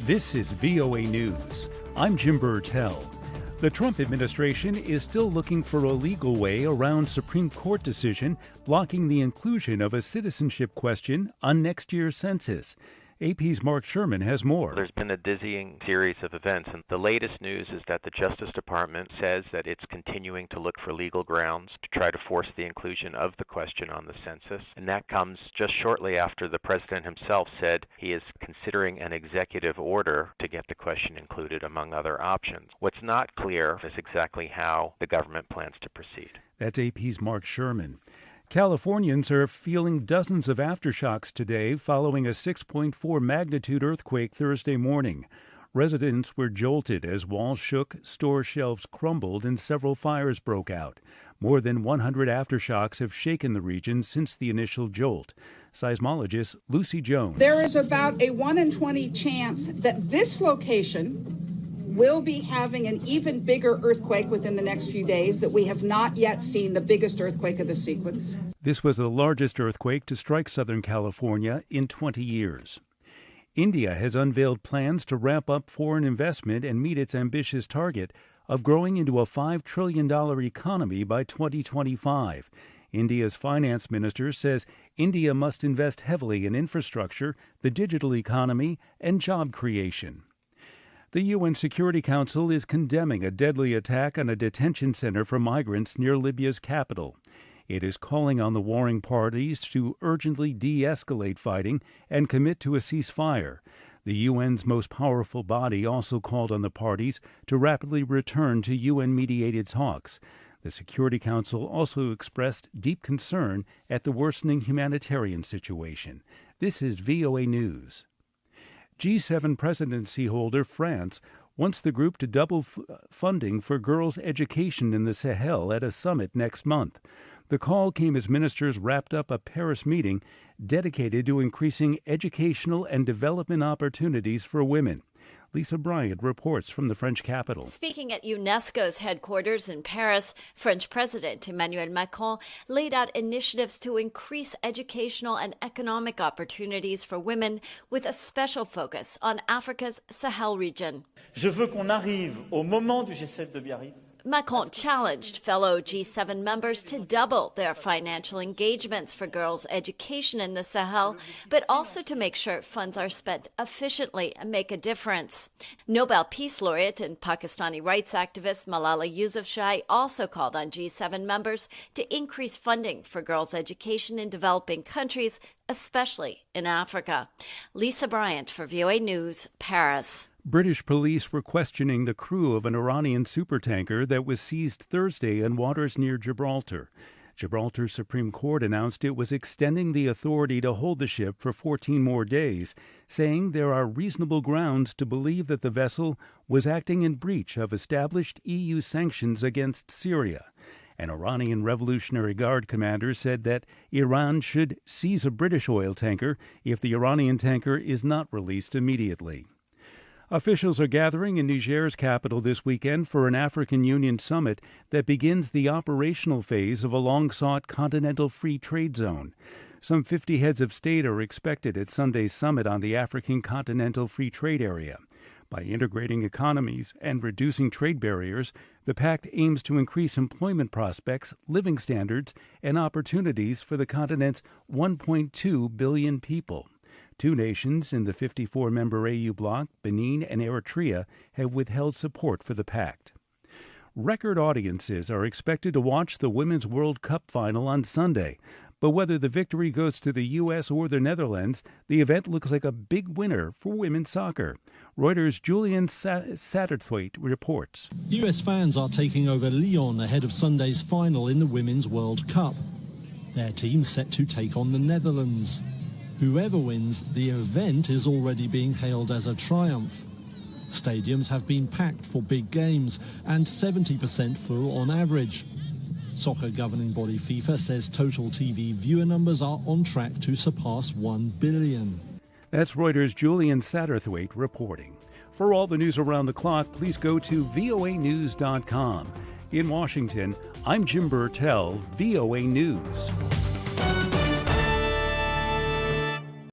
This is VOA News. I'm Jim Bertel. The Trump administration is still looking for a legal way around Supreme Court decision blocking the inclusion of a citizenship question on next year's census. AP's Mark Sherman has more. There's been a dizzying series of events, and the latest news is that the Justice Department says that it's continuing to look for legal grounds to try to force the inclusion of the question on the census. And that comes just shortly after the president himself said he is considering an executive order to get the question included, among other options. What's not clear is exactly how the government plans to proceed. That's AP's Mark Sherman. Californians are feeling dozens of aftershocks today following a 6.4 magnitude earthquake Thursday morning. Residents were jolted as walls shook, store shelves crumbled, and several fires broke out. More than 100 aftershocks have shaken the region since the initial jolt. Seismologist Lucy Jones. There is about a 1 in 20 chance that this location will be having an even bigger earthquake within the next few days, that we have not yet seen the biggest earthquake of the sequence. This was the largest earthquake to strike Southern California in 20 years. India has unveiled plans to ramp up foreign investment and meet its ambitious target of growing into a $5 trillion economy by 2025. India's finance minister says India must invest heavily in infrastructure, the digital economy, and job creation. The UN Security Council is condemning a deadly attack on a detention center for migrants near Libya's capital. It is calling on the warring parties to urgently de-escalate fighting and commit to a ceasefire. The UN's most powerful body also called on the parties to rapidly return to UN-mediated talks. The Security Council also expressed deep concern at the worsening humanitarian situation. This is VOA News. G7 presidency holder France wants the group to double funding for girls' education in the Sahel at a summit next month. The call came as ministers wrapped up a Paris meeting dedicated to increasing educational and development opportunities for women. Lisa Bryant reports from the French capital. Speaking at UNESCO's headquarters in Paris, French President Emmanuel Macron laid out initiatives to increase educational and economic opportunities for women with a special focus on Africa's Sahel region. Je veux qu'on arrive au moment du G7 de Biarritz. Macron challenged fellow G7 members to double their financial engagements for girls' education in the Sahel, but also to make sure funds are spent efficiently and make a difference. Nobel Peace Laureate and Pakistani rights activist Malala Yousafzai also called on G7 members to increase funding for girls' education in developing countries, especially in Africa. Lisa Bryant for VOA News, Paris. British police were questioning the crew of an Iranian supertanker that was seized Thursday in waters near Gibraltar. Gibraltar's Supreme Court announced it was extending the authority to hold the ship for 14 more days, saying there are reasonable grounds to believe that the vessel was acting in breach of established EU sanctions against Syria. An Iranian Revolutionary Guard commander said that Iran should seize a British oil tanker if the Iranian tanker is not released immediately. Officials are gathering in Niger's capital this weekend for an African Union summit that begins the operational phase of a long-sought continental free trade zone. Some 50 heads of state are expected at Sunday's summit on the African Continental Free Trade Area. By integrating economies and reducing trade barriers, the pact aims to increase employment prospects, living standards, and opportunities for the continent's 1.2 billion people. Two nations in the 54-member AU bloc, Benin and Eritrea, have withheld support for the pact. Record audiences are expected to watch the Women's World Cup final on Sunday. But whether the victory goes to the U.S. or the Netherlands, the event looks like a big winner for women's soccer. Reuters' Julian Satterthwaite reports. U.S. fans are taking over Lyon ahead of Sunday's final in the Women's World Cup. Their team set to take on the Netherlands. Whoever wins, the event is already being hailed as a triumph. Stadiums have been packed for big games and 70% full on average. Soccer governing body FIFA says total TV viewer numbers are on track to surpass 1 billion. That's Reuters' Julian Satterthwaite reporting. For all the news around the clock, please go to voanews.com. In Washington, I'm Jim Bertel, VOA News.